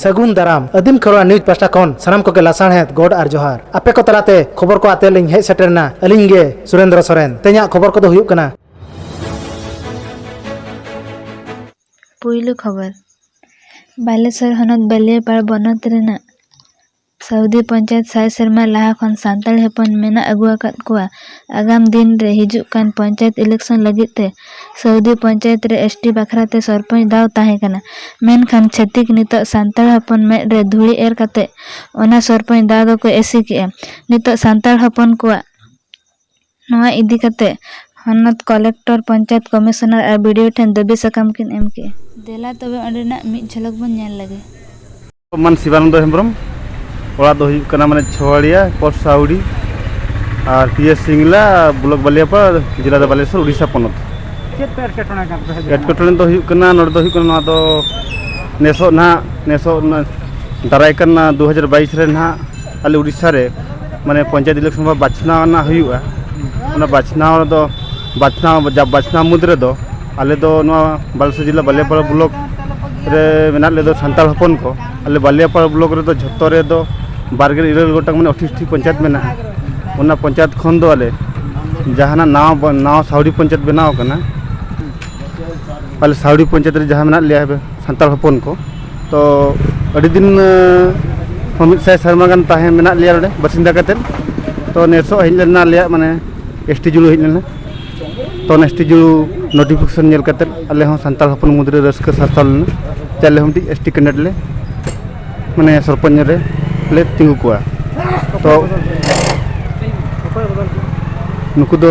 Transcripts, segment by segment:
सगुन दाराम अदीम Kharwa news pasta खन सानाम को लासाणहेत गोड आर जोहार आपे को तलाते खबर को आते लिंग हेज सेटरना अलिंग गे सुरेंद्र सोरेन तेजा खबर को हुयुक कना पुइलु खबर बालेश्वर हनत बालियापाड़ बनत रेना सऊदी पंचायत साय सेरमा लाहा खन सांताल हेपन मेना अगुआ कात कुआ आगाम दिन रे हिजुक कान पंचायत इलेक्शन लगित ते सऊदी पंचायत रे एसटी बखराते सरपंच दाव ताहे कना मेनखान छतिक नितो सांताल हपन में रे धुड़ी एर काते ओना सरपंच दाव दो को एसी के नितो सांताल हपन कुआ नवा इदी काते हनत कलेक्टर पंचायत कमिश्नर और वीडियो ठेन दबी सकम किन एम के देला तबे अंडेना मिट झलक बन नेल लगे मन शिवानंद हेम्ब्रम ओड़ा दो हुई कना माने छवाड़िया पोस्ट साउडी और पीएस सिंगला ब्लॉक बालियापाड़ जिला दो बालेश्वर उड़ीसा पनत एटकटोने दो हुई कना नोड दो हुई कना ना दो नेसो दाराय कना 2022 रे ना आले उड़ीसा रे माने पंचायत इलेक्शन बाचना ना हुईआ ना बाचना मुद्रे दो आले दो ना बालेश्वर जिला बालियापाड़ ब्लॉक रे मेना ले दो सांताल हपन को आले बालियापाड़ ब्लॉक रे दो झत्तो रे दो बारगेल इरल गोटक माने 28 पंचायत मेना ओना पंचायत खन दो आले जहाना नाव साउडी पंचायत बनाव कना आले साउडी पंचायत रे जहां मेना लिया है सांताल हपन को तो अड़ी दिन मिद साय शर्मा गान ताहे मेना लिया रे बसिंदा कतेन तो नेसो हिलेना लिया माने एसटी जुलु हिलेना तो एसटी जुलु नोटिफिकेशन नेल कतेन आले हो सांताल हपन मुद्रे रस्क सासाल चले हम टी एसटी कैंडिडेट ले माने सरपंच रे ले तिंगु कुआ तो नुकु दो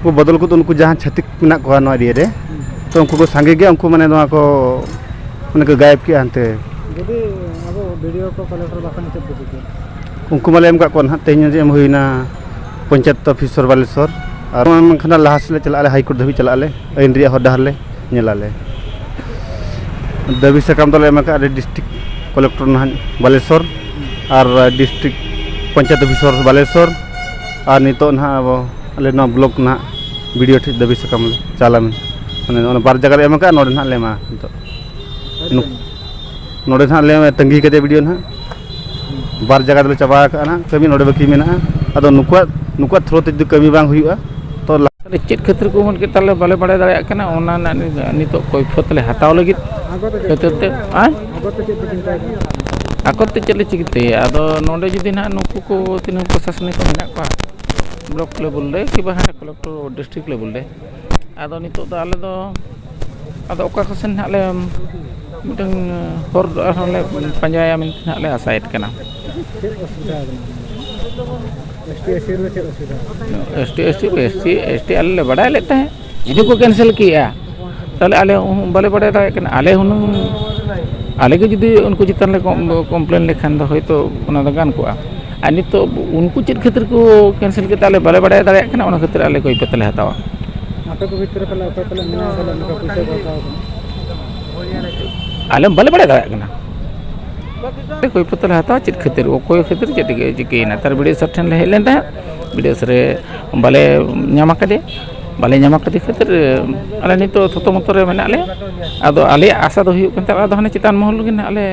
को बदल को उनको जहां छतिक मेना को ना एरिया रे तो उनको को संगे गया उनको माने नवा को माने को गायब किया हनते जदी अब वीडियो को कलेक्टर बाखन चेक बुझके उनको माले एम का कोन तेन जे एम होइना पंचायत ऑफिसर बालेश्वर और मनखना लाहासले चला हाई कोर्ट धबी चला ले आइन रिया हर डाहर ले नेलाले दबी सकम दले एम का डिस्ट्रिक्ट कलेक्टर ना बालेश्वर और डिस्ट्रिक्ट पंचायत ऑफिसर बालेश्वर और नितो ना अब अले ना ब्लॉक ना वीडियो ठीक दबी सकम चाला में माने बार जगह एम का नोडे ना लेमा नितो नोडे ना ले तंगी कते वीडियो ना बार जगह दले चाबा का ना कमी नोडे बाकी मेना अदो नुकुआ थ्रो ते कमी बांग हुआ तो चेक क्षेत्र को मन के ताले बाले बड़े दाया कना ओना ना नितो कोई फोतले हटाव लगित कते आकोते चले चिकते आदो नोडे जुदी ना नुकु को तीन प्रशासनिक को मेना को ब्लॉक लेवल रे कि बाहर कलेक्टर डिस्ट्रिक्ट लेवल रे आदो नितो तो आले दो आदो ओका खसन हाले मिटन होर हले पंजाया मिन हाले आसाइट कना एसटी आले बड़ा लेता है इनको को कैंसिल किया ताले आले बाले बड़ा दाया कना आले हुनु आले के जुदी उनको चितान ले कंप्लेन लेखान दो होयतो ओना द गान कोआ आ नितो उनको चेक क्षेत्र को कैंसिल के ताले बाले बड़ा दाया कना ओना क्षेत्र आले कोई पतले हतावा आपे को भीतर पला मेना साला उनका पैसा बताओ आले बाले बड़ा दाया कना कोई पतले हतावा चेक क्षेत्र कोई क्षेत्र चेक के ना तार वीडियो सठन ले हेलेन ता वीडियो सरे बाले न्यामा कदे बाले न्यामा कदे क्षेत्र आले नितो थतो मतो रे मेना ले आदो आले आशा दो हुई कंता आदो हने चितान महल गिन आले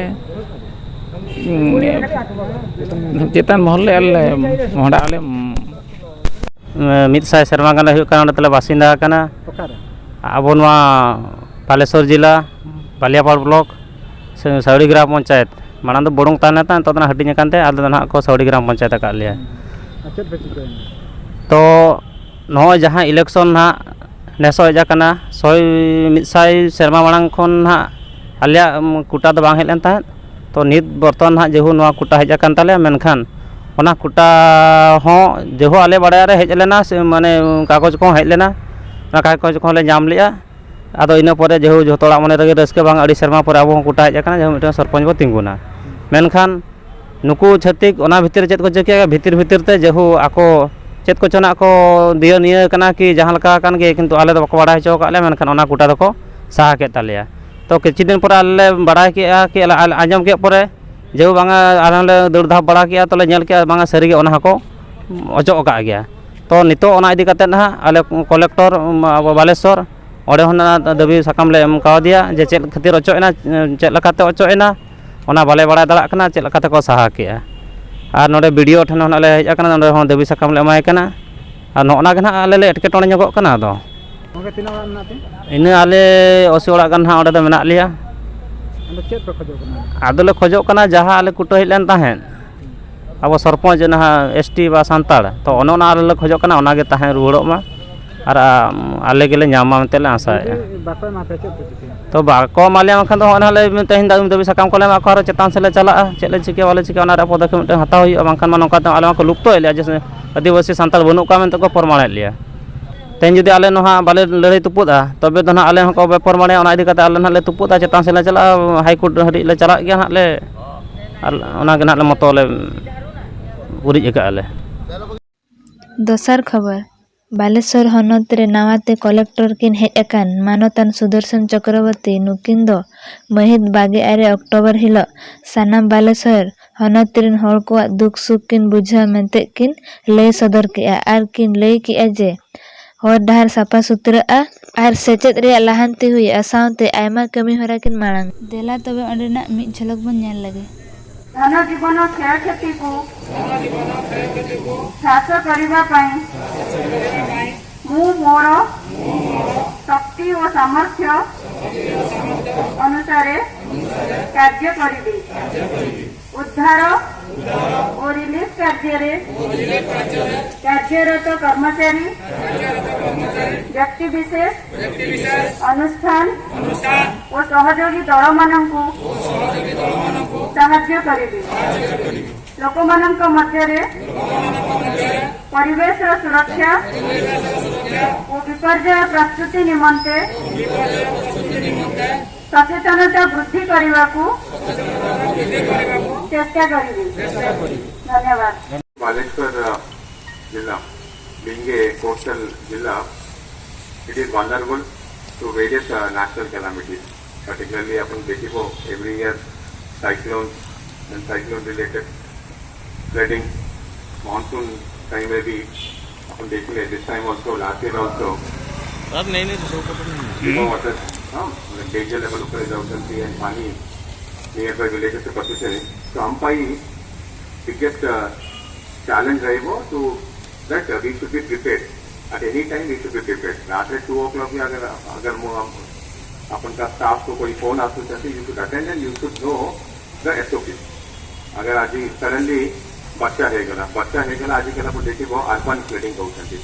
चितान महल ले आले मोहडा आले मिद साय शर्मा गान हुई काना तले बासिंदा काना आबो नवा बालेश्वर जिला बालियापाड़ ब्लॉक साउडी ग्राम पंचायत माना दो बड़ों ताना ता तो हटिंग कानते आदो ना को साउडी ग्राम पंचायत का लिया तो नो जहां इलेक्शन ना नेसो हेजा कना सय मिसाय शर्मा मांग खन ना आलिया कुटा दो बांग हेलेन ता तो नित बर्तन ना जेहु नवा कुटा हेजा कान ताले मेनखान ओना कुटा हो जेहु आले बड़ा रे हेज लेना माने कागज को हेज लेना ना कागज को ले जाम लिया आदो इना परे जेहु जतोड़ा माने रे रस्के बांग अड़ी शर्मा परे आबो कुटा हेज काना जेहु मिटे सरपंच बो तिंगुना मेनखान नुकु छतिक ओना भितर चेत को जके भितर ते जेहु आको चेत को चना को दियो निया कना कि जहां लका कान गे किंतु आले दो बड़ा हचो का ले मेनखान ओना कुटा दको साहा के तालिया तो किछि दिन पर आले बड़ा किया कि आजम के परे जेहु बांगा आले दौड़ धाप बड़ा किया तले नेल के बांगा सरी गे ओना को अचो का गया तो नितो ओना इदी कते ना आले कलेक्टर बालेश्वर ओडे होना दबी साकाम ले एम का दिया जे चेत खातिर अचोएना चेत लकाते अचोएना ᱚᱱᱟ ᱵᱟᱞᱮ ᱵᱟᱲᱟᱭ ᱫᱟᱲᱮᱭᱟᱜ ᱠᱟᱱᱟ ᱪᱮᱫ ᱞᱮᱠᱟ ᱛᱮᱠᱚ ᱥᱟᱦᱟ ᱠᱮᱜᱼᱟ ᱟᱨ ᱱᱚᱰᱮ ᱵᱤᱰᱤᱳ ᱴᱷᱮᱱ ᱦᱚᱸ ᱞᱮ ᱦᱮᱡ ᱟᱠᱟᱱᱟ ᱱᱚᱰᱮ ᱦᱚᱸ ᱫᱟᱹᱵᱤ ᱥᱟᱠᱟᱢ ᱞᱮ ᱮᱢᱟᱭ ᱠᱟᱱᱟ ᱟᱨ ᱱᱚᱜᱼᱚ ᱜᱮ ᱱᱟᱦᱟᱜ ᱟᱞᱮ ᱞᱮ ᱮᱴᱠᱮᱴᱚᱬᱮ ᱧᱚᱜᱚᱜ ᱠᱟᱱᱟ ᱟᱫᱚ ᱜᱚᱝᱠᱮ ᱛᱤᱱᱟᱹᱜ ᱚᱲᱟᱜ ᱢᱮᱱᱟᱜ ᱯᱮ? ᱤᱱᱟᱹ ᱟᱞᱮ 80 ᱚᱲᱟᱜ ᱜᱟᱱ ᱦᱟᱸᱜ ᱚᱸᱰᱮ ᱫᱚ ᱢᱮᱱᱟᱜ ᱞᱮᱭᱟ ᱟᱫᱚ ᱪᱮᱫ ᱯᱮ ᱠᱷᱚᱡᱚᱜ ᱠᱟᱱᱟ? ᱟᱫᱚᱞᱮ ᱠᱷᱚᱡᱚᱜ ᱠᱟᱱᱟ ᱡᱟᱦᱟᱸ ᱟᱞᱮ ᱠᱩᱴᱟᱹ ᱦᱮᱡ ᱞᱮᱱ ᱛᱟᱦᱮᱸᱫ ᱟᱵᱚ ᱥᱚᱨᱯᱚᱧᱡᱽ ᱱᱟᱦᱟᱜ ᱮᱥᱴᱤ ᱵᱟ ᱥᱟᱱᱛᱟᱲ ᱛᱚ ᱚᱱᱮ ᱚᱱᱟ ᱟᱞᱮ ᱞᱮ ᱠᱷᱚᱡᱚᱜ ᱠᱟᱱᱟ ᱚᱱᱟᱜᱮ ᱛᱟᱦᱮᱸ ᱨᱩᱣᱟᱹᱲᱚᱜ ᱢᱟ ᱟᱨ ᱟᱞᱮ ᱜᱮᱞᱮ ᱧᱟᱢᱟ ᱢᱮᱱᱛᱮ ᱞᱮ ᱟᱥᱟᱭᱮᱫᱼᱟ ᱵᱟᱠᱚ ᱮᱢᱟ ᱯᱮ ᱪᱮᱫ ᱯᱮ ᱪᱤᱠᱟᱹᱭᱟ? ᱛᱚ ᱵᱟᱠᱚ ᱮᱢᱟᱞᱮᱭᱟ ᱵᱟᱝᱠᱷᱟन ᱫᱚ ᱦᱚᱸᱜᱼᱚᱭ ᱞᱮ ᱛᱮᱦᱮᱧ ᱫᱟᱹᱵᱤ ᱥᱟᱠᱟᱢ ᱠᱚᱞᱮ ᱮᱢᱟ ᱠᱚᱣᱟ ᱟᱨᱚ ᱪᱮᱛᱟᱱ ᱥᱮᱫ ᱞᱮ ᱪᱟᱞᱟᱜᱼᱟ ᱪᱮᱫ ᱞᱮ ᱪᱤᱠᱟᱹᱭᱟ ᱵᱟᱞᱮ ᱪᱤᱠᱟᱹᱭᱟ ᱚᱱᱟ ᱨᱮᱭᱟᱜ ᱯᱚᱫᱚᱠᱷᱮᱯ ᱢᱤᱫᱴᱮᱱ ᱦᱟᱛᱟᱣ ᱦᱩᱭᱩᱜᱼᱟ ᱵᱟᱝᱠᱷᱟᱱ ᱢᱟ ᱱᱚᱝᱠᱟ ᱟᱞᱮ ᱢᱟᱠᱚ ᱞᱩᱯᱛᱚᱭᱮᱫ ᱞᱮᱭᱟ ᱡᱮ ᱟᱹᱫᱤᱵᱟᱹᱥᱤ ᱥᱟᱱᱛᱟᱲ ᱵᱟᱹᱱᱩᱜ ᱠᱚᱣᱟ ᱢᱮᱱᱛᱮ ᱠᱚ ᱯᱨᱚᱢᱟᱱᱮᱫ ᱞᱮᱭᱟ ᱛᱮᱦᱮᱧ ᱡᱩᱫᱤ ᱟᱞᱮ ᱱᱚᱣᱟ ᱵᱟᱞᱮ ᱞᱟᱹᱲᱦᱟᱹᱭ ᱛᱩᱯᱩᱫᱼᱟ ᱛᱚᱵᱮ ᱫᱚ ᱱᱟᱦᱟᱜ ᱟᱞᱮ ᱦᱚᱸᱠᱚ ᱯᱨᱚᱢᱟᱱᱮᱭᱟ ᱚᱱᱟ ᱤᱫᱤ ᱠᱟᱛᱮ ᱟᱞᱮ ᱱᱟᱦᱟᱜ ᱞᱮ ᱛᱩᱯᱩᱫᱼᱟ ᱪᱮᱛᱟᱱ ᱥᱮᱫ ᱞᱮ ᱪᱟᱞᱟᱜᱼᱟ ᱦᱟᱭᱠᱳᱨᱴ ᱦᱟᱹᱨᱤᱡ ᱞᱮ ᱪᱟᱞᱟᱜ ᱜᱮᱭᱟ ᱱᱟᱦᱟᱜ ᱞᱮ ᱟᱨ ᱚᱱᱟᱜᱮ ᱱᱟᱦᱟᱜ ᱞᱮ ᱢᱚᱛᱚ ᱞᱮ ᱩᱨᱤᱡ ᱟᱠᱟᱜᱼᱟ ᱞᱮ ᱫᱚᱥᱟᱨ ᱠᱷᱚᱵᱚᱨ ᱵᱟᱞᱮᱥᱚᱨ ᱦᱚᱱᱚᱛ ᱨᱮ ᱱᱟᱣᱟᱛᱮ ᱠᱚᱞᱮᱠᱴᱚᱨ ᱠᱤᱱ ᱦᱮᱡ ᱟᱠᱟᱱ ᱢᱟᱱᱚᱛᱟᱱ ᱥᱩᱫᱚᱨᱥᱚᱱ ᱪᱚᱠᱨᱚᱵᱚᱨᱛᱤ ᱱᱩᱠᱤᱱ ᱫᱚ ᱢᱟᱹᱦᱤᱛ 22 ᱚᱠᱴᱳᱵᱚᱨ ᱦᱤᱞᱳᱜ ᱥᱟᱱᱟᱢ ᱵᱟᱞᱮᱥᱚᱨ ᱦᱚᱱᱚᱛ ᱨᱮᱱ ᱦᱚᱲ ᱠᱚᱣᱟᱜ ᱫᱩᱠ ᱥᱩᱠ ᱠᱤᱱ ᱵᱩᱡᱷᱟᱹᱣ ᱢᱮᱱᱛᱮ ᱠᱤᱱ ᱞᱟᱹᱭ ᱥᱚᱫᱚᱨ ᱠᱮᱜᱼᱟ ᱟᱨ ᱠᱤᱱ ᱞᱟᱹᱭ ᱠᱮᱜᱼᱟ ᱡᱮ ᱦᱚᱨ ᱰᱟᱦᱟᱨ ᱥᱟᱯᱷᱟ ᱥᱩᱛᱨᱟᱹᱜᱼᱟ ᱟᱨ ᱥᱮᱪᱮᱫ ᱨᱮᱭᱟᱜ ᱞᱟᱦᱟᱱᱛᱤ ᱦᱩᱭᱩᱜᱼᱟ ᱥᱟᱶᱛᱮ ᱟᱭᱢᱟ ᱠᱟᱹᱢᱤ ᱦᱚᱨᱟ ᱠᱤᱱ ᱢᱟᱲᱟᱝ ᱫᱮᱞᱟ ᱛᱚᱵᱮ ᱚᱸᱰᱮᱱᱟᱜ ᱢᱤᱫ ᱡᱷᱞᱚᱠ ᱵᱚᱱ ᱧᱮᱞ ᱞᱮᱜᱮ ଧନ ଜୀବନ କ୍ଷୟକ୍ଷତିକୁ ହ୍ରାସ କରିବା ପାଇଁ ମୁଁ ମୋର ଶକ୍ତି ଓ ସାମର୍ଥ୍ୟ ଅନୁସାରେ କାର୍ଯ୍ୟ କରିବି ଉଦ୍ଧାର ଓ ରିଲିଫ୍ କାର୍ଯ୍ୟରେ କାର୍ଯ୍ୟରତ କର୍ମଚାରୀ ବ୍ୟକ୍ତିବିଶେଷ ଅନୁଷ୍ଠାନ ଓ ସହଯୋଗୀ ଦଳମାନଙ୍କୁ ସାହାଯ୍ୟ କରିବି ଲୋକମାନଙ୍କ ମଧ୍ୟରେ ପରିବେଶର ସୁରକ୍ଷା ଓ ବିପର୍ଯ୍ୟୟ ପ୍ରସ୍ତୁତି ନିମନ୍ତେ ସଚେତନତା ବୃଦ୍ଧି କରିବାକୁ ଚେଷ୍ଟା କରିବି ଧନ୍ୟବାଦ Baleshwar Jilla, being a coastal Jilla, it is vulnerable to various natural calamities. Particularly, upon Dekipo, every year cyclones and cyclone-related flooding, monsoon time may be upon Dekile. This time also, last year also. Water, danger level of resiliency and money nearby villages to persistent. So, Ampai biggest challenge rebo to that we should be prepared at any time. We should be prepared. After 2 o'clock में अगर अपन का staff को कोई phone आते हैं you should attend and you should know the SOP. अगर आज suddenly बच्चा है गला आज के ना देखिए वो अर्बन फ्लडिंग होती है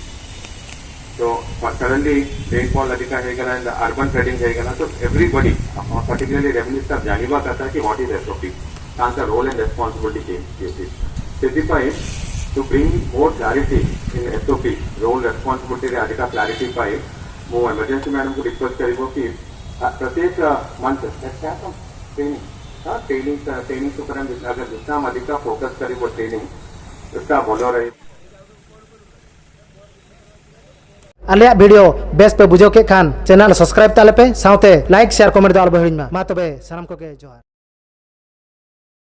तो सडनली रेनफॉल अधिक है गला एंड अर्बन फ्लडिंग है गला तो एवरीबॉडी पर्टिकुलरली रेवेन्यू स्टाफ जानिबा करता है कि व्हाट इज SOP तांका role and responsibility cases specify to bring more clarity in SOP role responsibility रे अधिक clarity पाए वो emergency मैडम को रिक्वेस्ट करेंगे कि प्रत्येक मंथ ट्रेनिंग के ऊपर अगर जितना हम अधिक फोकस करें वो ट्रेनिंग उसका बोलो रहे आलिया वीडियो बेस पे बुझो के खान चैनल सब्सक्राइब ताले पे साउते लाइक शेयर कमेंट दाल बहिड़ी मा तबे सनम को के जोहार।